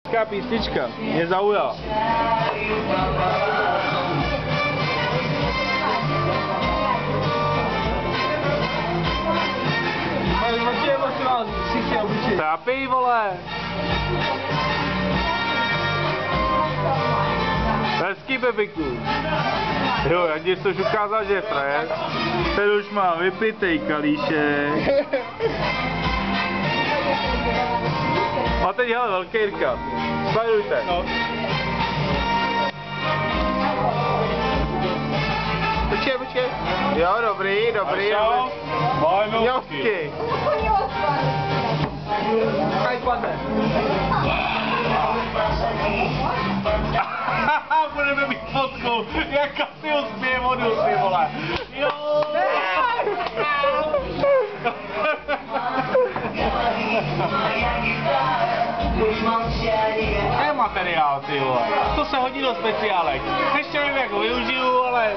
Hezká písnička, mě zaujala. Trápí, vole. Hezký, Bebiku. Jo, jak ti jsi už ukázal, že je frajer. Ten už má vypitej kalíšek. A teď hele, velký Jirka. Sledujte. No. Počkej. Jo, dobrý. Jovky. Budeme mít fotku, jak Kasius pije vodu, ty vole. Jo. To je materiál, ty vole. To se hodí do speciálek. Ještě nevím, jak ho využiju, ale